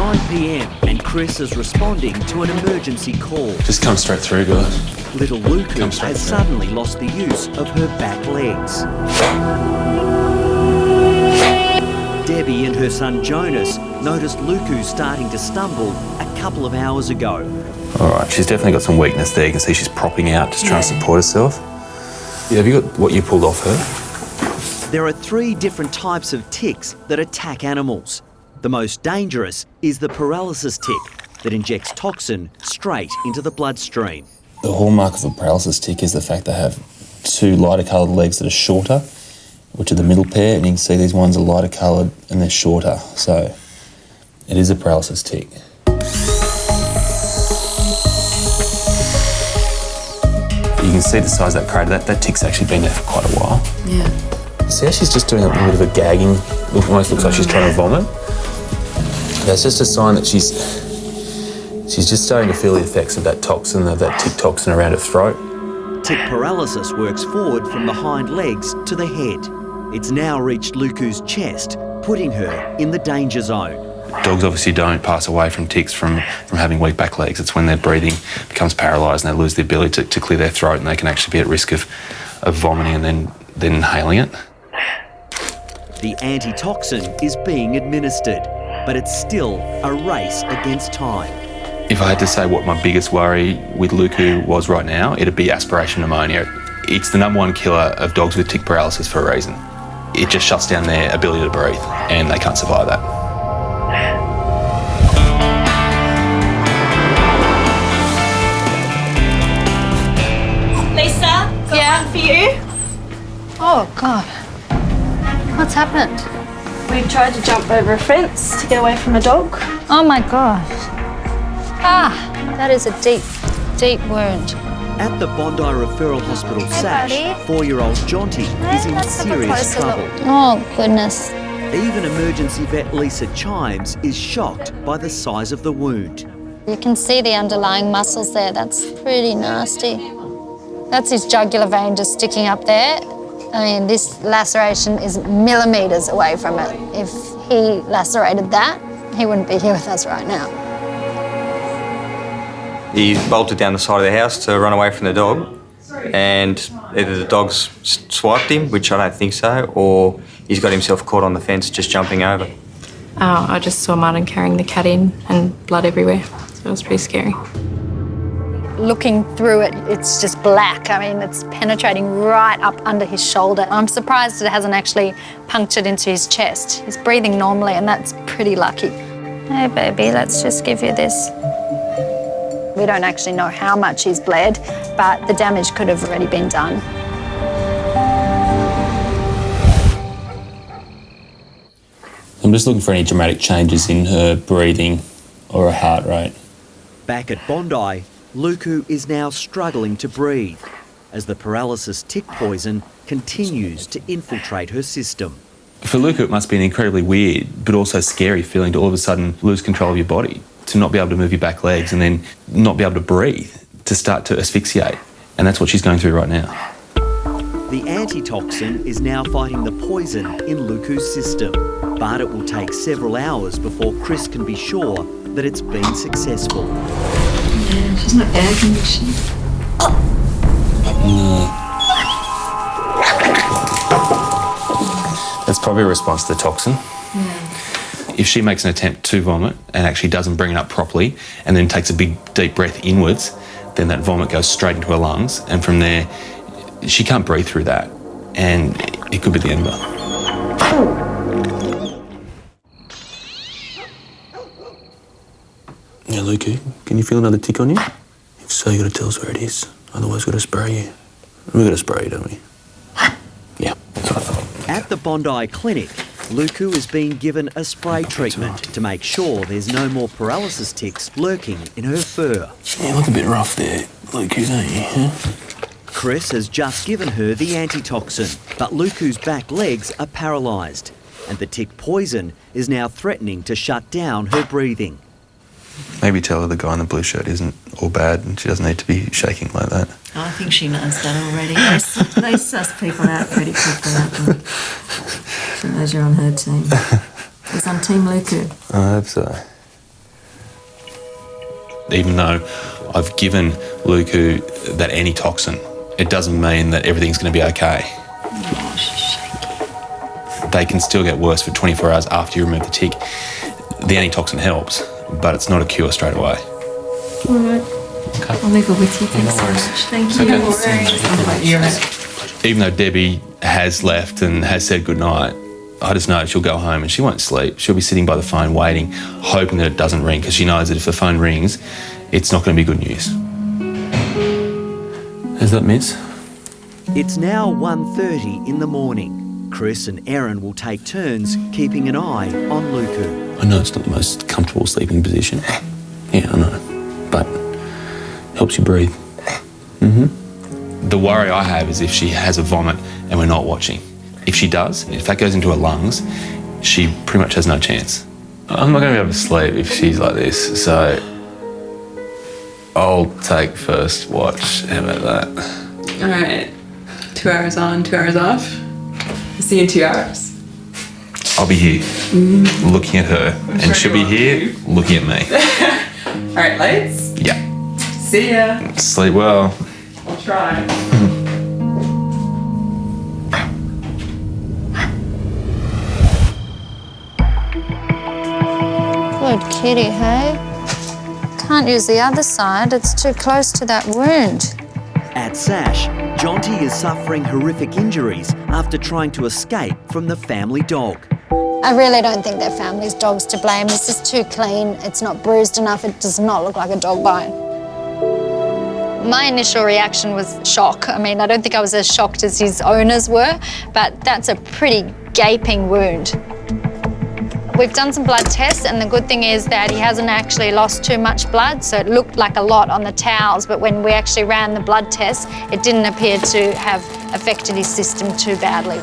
9 p.m. and Chris is responding to an emergency call. Just come straight through, guys. Little Luku has suddenly lost the use of her back legs. Debbie and her son Jonas noticed Luku starting to stumble a couple of hours ago. All right, she's definitely got some weakness there. You can see she's propping out, just trying to support herself. Yeah, have you got what you pulled off her? There are 3 different types of ticks that attack animals. The most dangerous is the paralysis tick that injects toxin straight into the bloodstream. The hallmark of a paralysis tick is the fact they have 2 lighter coloured legs that are shorter, which are the middle pair, and you can see these ones are lighter coloured and they're shorter. So it is a paralysis tick. You can see the size of that crater. That tick's actually been there for quite a while. Yeah. See how she's just doing a little bit of a gagging? It almost looks like she's trying to vomit. That's just a sign that she's just starting to feel the effects of that toxin, of that tick toxin around her throat. Tick paralysis works forward from the hind legs to the head. It's now reached Luku's chest, putting her in the danger zone. Dogs obviously don't pass away from ticks from having weak back legs. It's when their breathing becomes paralysed and they lose the ability to clear their throat, and they can actually be at risk of vomiting and then inhaling it. The antitoxin is being administered, but it's still a race against time. If I had to say what my biggest worry with Luku was right now, it'd be aspiration pneumonia. It's the #1 killer of dogs with tick paralysis for a reason. It just shuts down their ability to breathe, and they can't survive that. Lisa, got one for you. Oh, God. What's happened? We tried to jump over a fence to get away from a dog. Oh, my gosh. Ah, that is a deep, deep wound. At the Bondi Referral Hospital Sash, buddy. 4-year-old Jonty is in Let's have a serious closer trouble. look. Oh, goodness. Even emergency vet Lisa Chimes is shocked by the size of the wound. You can see the underlying muscles there. That's pretty nasty. That's his jugular vein just sticking up there. I mean, this laceration is millimetres away from it. If he lacerated that, he wouldn't be here with us right now. He bolted down the side of the house to run away from the dog, and either the dog's swiped him, which I don't think so, or he's got himself caught on the fence just jumping over. Oh, I just saw Martin carrying the cat in and blood everywhere, so it was pretty scary. Looking through it, it's just black. I mean, it's penetrating right up under his shoulder. I'm surprised it hasn't actually punctured into his chest. He's breathing normally, and that's pretty lucky. Hey, baby, let's just give you this. We don't actually know how much he's bled, but the damage could have already been done. I'm just looking for any dramatic changes in her breathing or her heart rate. Back at Bondi, Luku is now struggling to breathe as the paralysis tick poison continues to infiltrate her system. For Luku, it must be an incredibly weird but also scary feeling to all of a sudden lose control of your body, to not be able to move your back legs and then not be able to breathe, to start to asphyxiate. And that's what she's going through right now. The antitoxin is now fighting the poison in Luku's system, but it will take several hours before Chris can be sure that it's been successful. Yeah, she's not air conditioned. That's probably a response to the toxin. Yeah. If she makes an attempt to vomit and actually doesn't bring it up properly and then takes a big deep breath inwards, then that vomit goes straight into her lungs, and from there she can't breathe through that, and it could be the end of her. Yeah, Luku, can you feel another tick on you? If so, you got to tell us where it is. Otherwise, we've got to spray you. We've got to spray you, don't we? Yeah, that's what I thought. At the Bondi Clinic, Luku is being given a spray treatment to make sure there's no more paralysis ticks lurking in her fur. Yeah, you look a bit rough there, Luku, don't you? Huh? Chris has just given her the antitoxin, but Luku's back legs are paralysed, and the tick poison is now threatening to shut down her breathing. Maybe tell her the guy in the blue shirt isn't all bad and she doesn't need to be shaking like that. I think she knows that already. They suss people out pretty quickly, don't they? She knows you're on her team. She's on Team Luku. I hope so. Even though I've given Luku that antitoxin, it doesn't mean that everything's going to be okay. Oh, she's shaky. They can still get worse for 24 hours after you remove the tick. The antitoxin helps, but it's not a cure straight away. All right. Okay. I'll leave it with you. Thanks so much. Thank you. Okay. Even though Debbie has left and has said goodnight, I just know she'll go home and she won't sleep. She'll be sitting by the phone waiting, hoping that it doesn't ring, because she knows that if the phone rings, it's not going to be good news. Is that Miss? It's now 1:30 in the morning. Chris and Erin will take turns keeping an eye on Luku. I know it's not the most comfortable sleeping position. Yeah, I know. But it helps you breathe. The worry I have is if she has a vomit and we're not watching. If she does, if that goes into her lungs, she pretty much has no chance. I'm not going to be able to sleep if she's like this, so I'll take first watch. How about that? All right. 2 hours on, 2 hours off. See you in 2 hours. I'll be here looking at her, and she'll be here looking at me. All right, lights. Yeah. See ya. Sleep well. I'll try. Good kitty, hey? Can't use the other side, it's too close to that wound. At Sash, Jonty is suffering horrific injuries after trying to escape from the family dog. I really don't think their family's dog's to blame. This is too clean, it's not bruised enough, it does not look like a dog bite. My initial reaction was shock. I mean, I don't think I was as shocked as his owners were, but that's a pretty gaping wound. We've done some blood tests, and the good thing is that he hasn't actually lost too much blood, so it looked like a lot on the towels, but when we actually ran the blood test, it didn't appear to have affected his system too badly.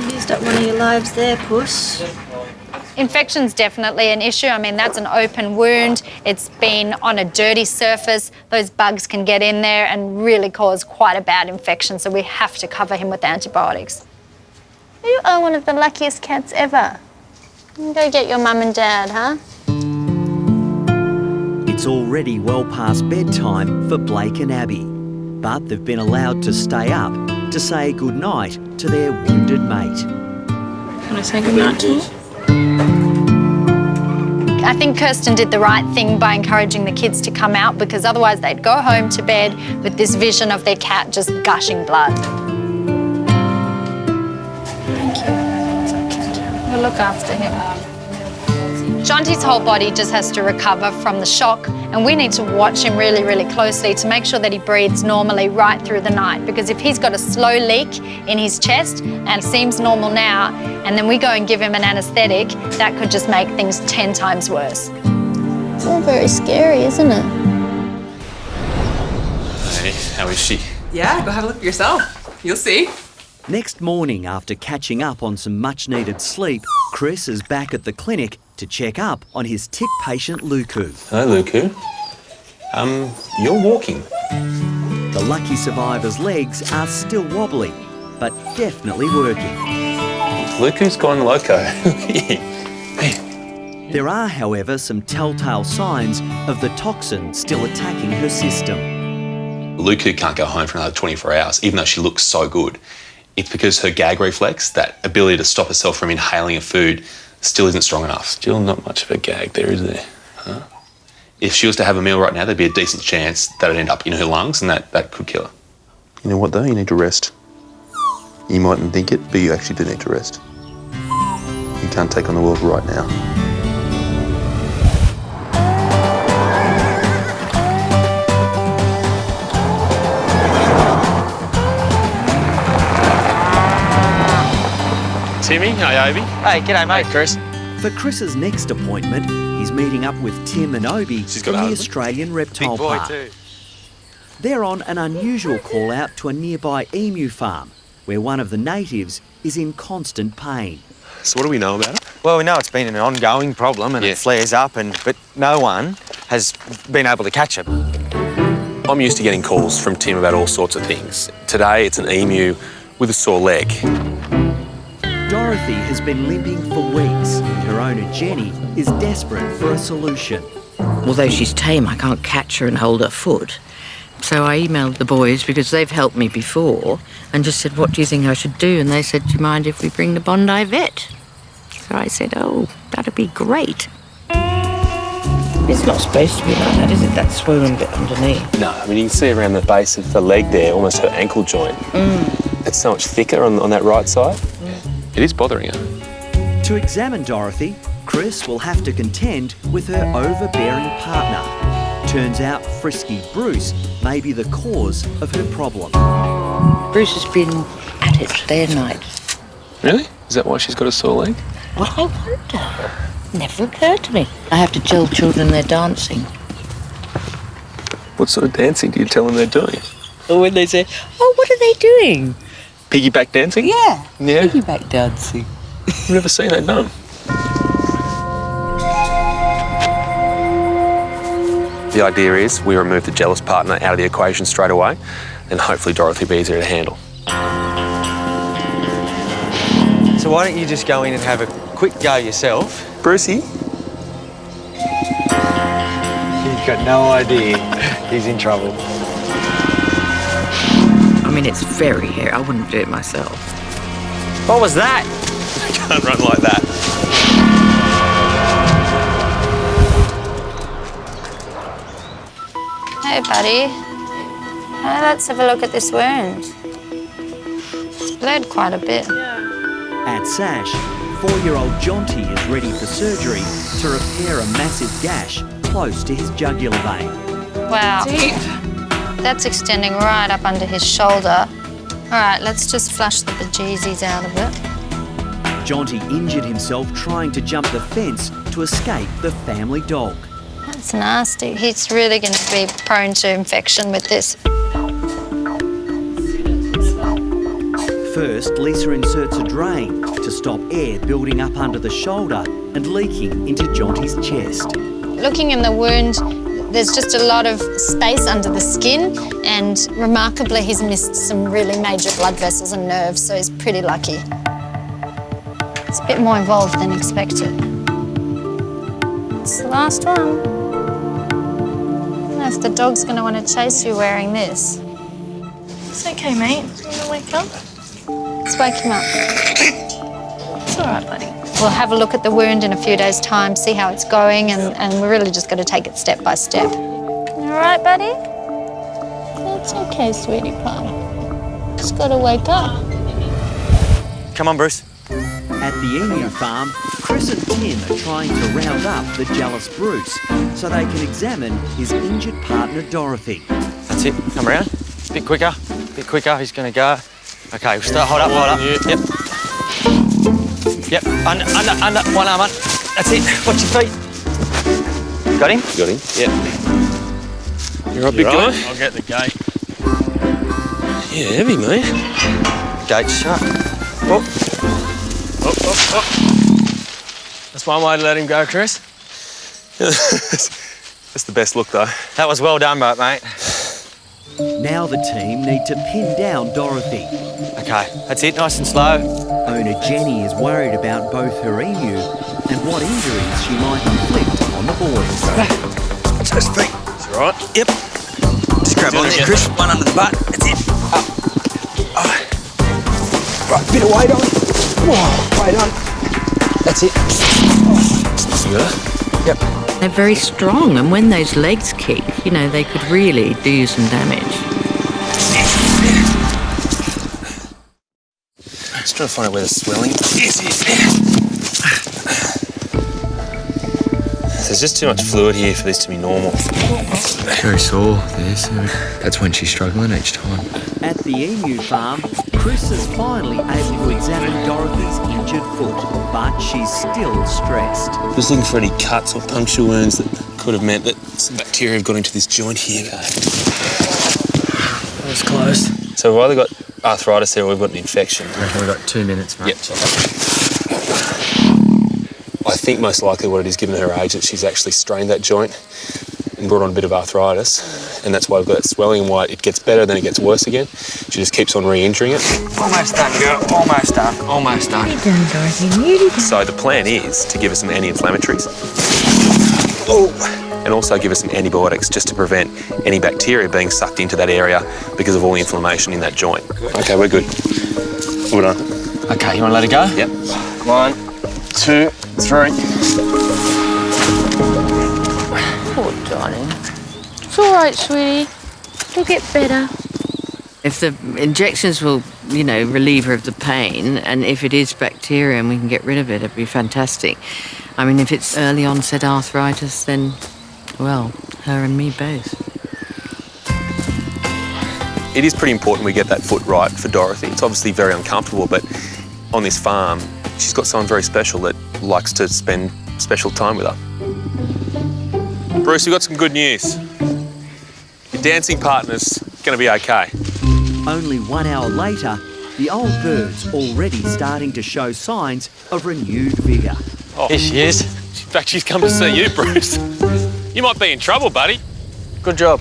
You used up one of your lives there, Puss. Infection's definitely an issue. I mean, that's an open wound. It's been on a dirty surface. Those bugs can get in there and really cause quite a bad infection, so we have to cover him with antibiotics. You are one of the luckiest cats ever. Go get your mum and dad, huh? It's already well past bedtime for Blake and Abby, but they've been allowed to stay up to say goodnight to their wounded mate. Can I say goodnight to you? I think Kirsten did the right thing by encouraging the kids to come out, because otherwise they'd go home to bed with this vision of their cat just gushing blood. Thank you. We'll look after him. Jonty's whole body just has to recover from the shock, and we need to watch him really, really closely to make sure that he breathes normally right through the night, because if he's got a slow leak in his chest and seems normal now, and then we go and give him an anaesthetic, that could just make things 10 times worse. It's all very scary, isn't it? Hey, how is she? Yeah, go have a look for yourself. You'll see. Next morning, after catching up on some much-needed sleep, Chris is back at the clinic to check up on his tick patient Luku. Hello, Luku. You're walking. The lucky survivor's legs are still wobbly, but definitely working. Luku's gone loco. Hey. There are, however, some telltale signs of the toxin still attacking her system. Luku can't go home for another 24 hours, even though she looks so good. It's because her gag reflex, that ability to stop herself from inhaling a food, still isn't strong enough. Still not much of a gag there, is there? Huh? If she was to have a meal right now, there'd be a decent chance that it'd end up in her lungs, and that could kill her. You know what though? You need to rest. You mightn't think it, but you actually do need to rest. You can't take on the world right now. Timmy, hi Obi. Hey, g'day mate, Chris. For Chris's next appointment, he's meeting up with Tim and Obi She's from got a the husband? Australian Reptile Big boy Park. too. They're on an unusual call out to a nearby emu farm, where one of the natives is in constant pain. So what do we know about it? Well, we know it's been an ongoing problem and it flares up, but no one has been able to catch it. I'm used to getting calls from Tim about all sorts of things. Today, it's an emu with a sore leg. Dorothy has been limping for weeks, and her owner Jenny is desperate for a solution. Although she's tame, I can't catch her and hold her foot. So I emailed the boys, because they've helped me before, and just said, what do you think I should do? And they said, do you mind if we bring the Bondi Vet? So I said, oh, that'd be great. It's not supposed to be like that, is it? That swollen bit underneath. No, I mean, you can see around the base of the leg there, almost her ankle joint. It's so much thicker on that right side. It is bothering her. To examine Dorothy, Chris will have to contend with her overbearing partner. Turns out frisky Bruce may be the cause of her problem. Bruce has been at it day and night. Really? Is that why she's got a sore leg? Well, I wonder. Never occurred to me. I have to tell children they're dancing. What sort of dancing do you tell them they're doing? Or when they say, oh, what are they doing? Piggyback dancing? Yeah. Yeah? Piggyback dancing. I've never seen that done. The idea is we remove the jealous partner out of the equation straight away, and hopefully Dorothy will be easier to handle. So why don't you just go in and have a quick go yourself? Brucey? You've got no idea. He's in trouble. I mean, it's very hairy. I wouldn't do it myself. What was that? You can't run like that. Hey, buddy. Let's have a look at this wound. It's bled quite a bit. At Sash, 4-year-old Jonty is ready for surgery to repair a massive gash close to his jugular vein. Wow. Deep. That's extending right up under his shoulder. All right, let's just flush the bejesus out of it. Jonty injured himself trying to jump the fence to escape the family dog. That's nasty. He's really going to be prone to infection with this. First, Lisa inserts a drain to stop air building up under the shoulder and leaking into Jonty's chest. Looking in the wound, there's just a lot of space under the skin, and remarkably, he's missed some really major blood vessels and nerves, so he's pretty lucky. It's a bit more involved than expected. It's the last one. I don't know if the dog's going to want to chase you wearing this. It's okay, mate. You want to wake up? Let's wake him up. It's all right, buddy. We'll have a look at the wound in a few days' time, see how it's going, and we're really just going to take it step by step. All right, buddy? It's okay, sweetie pie. Just got to wake up. Come on, Bruce. At the emu farm, Chris and Tim are trying to round up the jealous Bruce so they can examine his injured partner, Dorothy. That's it. Come around. Bit quicker. Bit quicker. He's going to go. Okay, we'll start. Hold up, hold up. Yep. Yep. Under. One arm under. That's it. Watch your feet. Got him? Got him? Yep. You right, big guy? I'll get the gate. Yeah, heavy, mate. Gate's shut. Oh. That's one way to let him go, Chris. That's the best look, though. That was well done, mate. Now the team need to pin down Dorothy. Okay, that's it. Nice and slow. Owner Jenny is worried about both her emu and what injuries she might inflict on the boys. Watch those feet. That's all right. Yep. Just grab on there, Chris. One under the butt. That's it. Up. Oh. Right, bit of weight on. Whoa, weight on. That's it. Yeah. Yep. They're very strong, and when those legs kick, you know, they could really do you some damage. Just trying to find out where the swelling is. There's just too much fluid here for this to be normal. Very sore there, so that's when she's struggling each time. At the emu farm, Chris is finally able to examine Dorothy's injured foot, but she's still stressed. Just looking for any cuts or puncture wounds that could have meant that some bacteria have got into this joint here. That was close. So we've either got arthritis there or we've got an infection. I reckon we've got 2 minutes, mate. Yep. I think most likely what it is, given her age, that she's actually strained that joint and brought on a bit of arthritis, and that's why we've got that swelling and why it gets better, then it gets worse again. She just keeps on re-injuring it. Almost done, girl. Almost done. Almost done. So the plan is to give her some anti-inflammatories. Oh, and also give her some antibiotics just to prevent any bacteria being sucked into that area because of all the inflammation in that joint. Okay, we're good. Well done. Okay, you want to let it go? Yep. 1, 2, 3. Poor darling. It's all right, sweetie. It'll get better. If the injections will, you know, relieve her of the pain, and if it is bacteria and we can get rid of it, it'd be fantastic. I mean, if it's early onset arthritis, then, well, her and me both. It is pretty important we get that foot right for Dorothy. It's obviously very uncomfortable, but on this farm, she's got someone very special that likes to spend special time with her. Bruce, we've got some good news. Your dancing partner's going to be okay. Only 1 hour later, the old bird's already starting to show signs of renewed vigour. Oh, Here she is. in fact, she's come to see you, Bruce. You might be in trouble, buddy. Good job.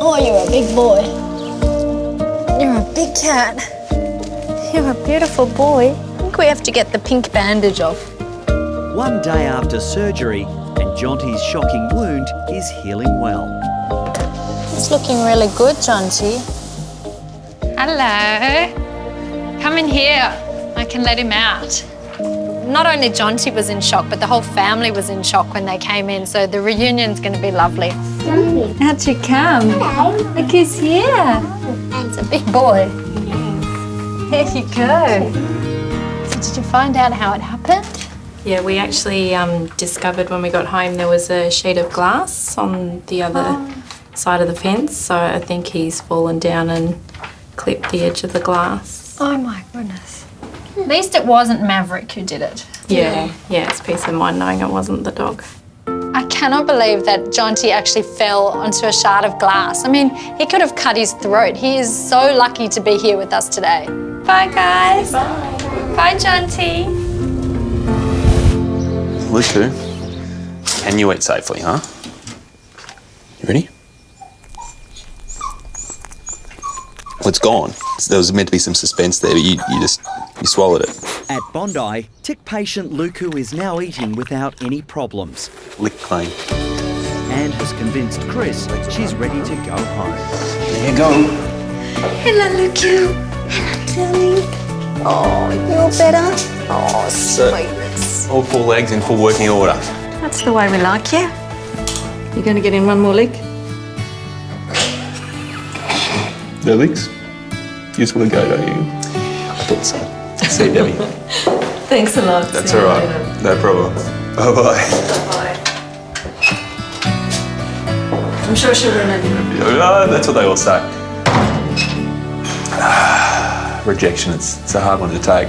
Oh, you're a big boy. You're a big cat. You're a beautiful boy. I think we have to get the pink bandage off. 1 day after surgery, and Jonty's shocking wound is healing well. It's looking really good, Jonty. Hello. Come in here. I can let him out. Not only Jonty was in shock, but the whole family was in shock when they came in, so the reunion's going to be lovely. How'd you come? Hello. Look who's here. It's a big boy. There you go. So did you find out how it happened? Yeah, we actually discovered when we got home there was a sheet of glass on the other side of the fence, so I think he's fallen down and clipped the edge of the glass. Oh my goodness. At least it wasn't Maverick who did it. Yeah, it's peace of mind knowing it wasn't the dog. I cannot believe that Jonty actually fell onto a shard of glass. I mean, he could have cut his throat. He is so lucky to be here with us today. Bye, guys. Bye. Bye, Jonty. Luke, can you eat safely, huh? You ready? Well, it's gone. There was meant to be some suspense there, but you swallowed it. At Bondi, tick patient Luku is now eating without any problems. Lick clean. And has convinced Chris she's ready to go home. There you go. Hello, Luku. Hello, darling. Oh, you're better? Oh, sweetness. All 4 legs in full working order. That's the way we like you. You going to get in one more leg? No legs? You just want to go, don't you? I thought so. See you, Debbie. Thanks a lot. That's all right. No problem. Bye-bye. I'm sure she'll remember. That's what they all say. Rejection, it's a hard one to take.